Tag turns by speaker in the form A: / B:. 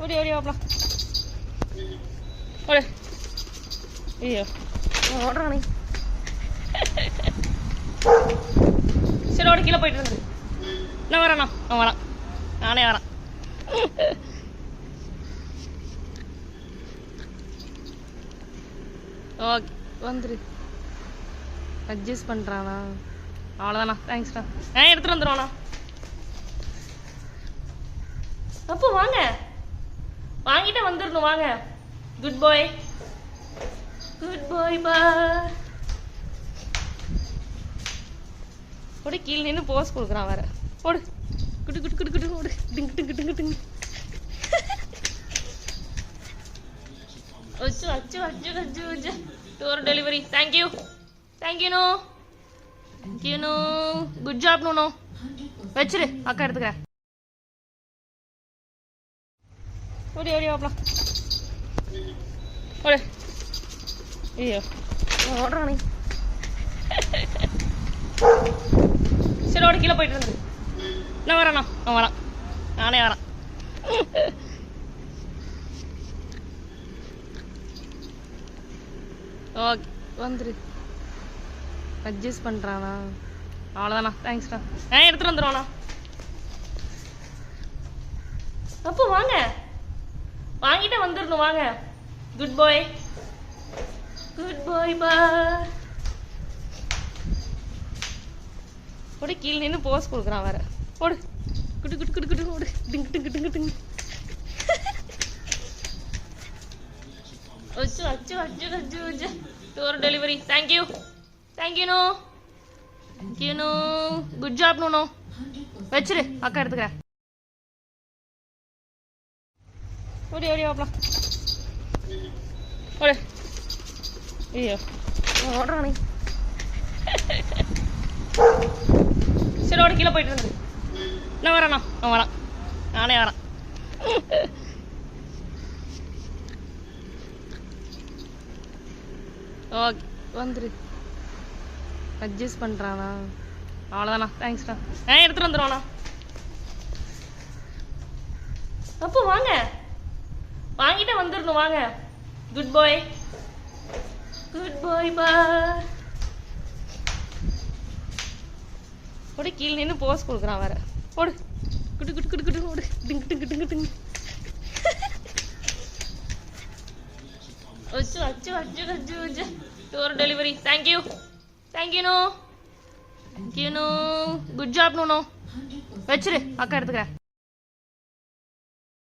A: ஓடி ஓடி வாப்பலாம் ஓடு. ஐயோ ஓடுறான் நீ. சரி ஓடி கீழே போயிட்டு இருந்து. நான் வரேண்ணா, நான் வரேன், நானே வரேன். ஓகே வந்துரு. அட்ஜஸ்ட் பண்ணுறானா? அவ்வளோதாண்ணா, தேங்க்ஸ்ண்ணா. எடுத்துகிட்டு வந்துடுவாண்ணா. அப்போ வாங்க, வாங்கிட்டே வந்துடணும், வாங்க. குட் பாய், குட் பாய் பா. ஓடி கீழே நின்று போஸ் கொடுக்குறான் வேற. ஓடு குட்டு குட்டு குட்டு குட்டு ஓடு. டிங்கு டிங்கு டிங்கு டிங்கு. அச்சு அச்சு அச்சு அச்சு அச்சு. Door delivery. Thank you, thank you no, thank you no. Good job no. வச்சிரு, அக்கா எடுத்துக்கிறேன். ஓடி ஓடி வாப்பலாம் ஓடு. ஐயோ ஓடுறான் நீ. சரி ஓடி கீழே போயிட்டு இருந்து. நான் வரேண்ணா, நான் வரேன், நானே வரேன். ஓகே வந்துரு. அட்ஜஸ்ட் பண்ணுறானா? அவ்வளோதாண்ணா, தேங்க்ஸ்ண்ணா. எடுத்துகிட்டு வந்துடுவாண்ணா. அப்போ வாங்க, வாங்கிட்டே வந்துடணும், வாங்க. குட் பாய், குட் பாய் பா. ஓடி கீழே நின்று போஸ் கொடுக்குறான் வேற. ஓடு குட்டு குட்டு குட்டு குட்டு ஓடு. டிங்கு டிங்கு டிங்கு டிங்கு. அச்சு அச்சு அச்சு அச்சு அச்சு. Door delivery. Thank you, thank you no, thank you no. Good job no. வச்சிரு, அக்கா எடுத்துக்கிறேன். ஓடி ஓடி வாப்பலாம் ஓடு. ஐயோ ஓடுறான் நீ. சரி ஓடி கீழே போயிட்டு இருந்து. நான் வரேண்ணா, நான் வரேன், நானே வரேன். ஓகே வந்துரு. அட்ஜஸ்ட் பண்ணுறானா? அவ்வளோதாண்ணா, தேங்க்ஸ்ண்ணா. எடுத்துகிட்டு வந்துடுவாண்ணா. அப்போ வாங்க, வாங்கிட்டே வந்துடணும், வாங்க. குட் பாய், குட் பாய் பா. ஓடி கீழே நின்று போஸ் கொடுக்குறான் வேற. ஓடு குட்டு குட்டு குட்டு குட்டு ஓடு. டிங்கு டிங்கு டிங்கு டிங்கு. அச்சு அச்சு அச்சு அச்சு அச்சு. Door delivery. Thank you, thank you no, thank you no. Good job no. வச்சிரு, அக்கா எடுத்துக்கிறேன்.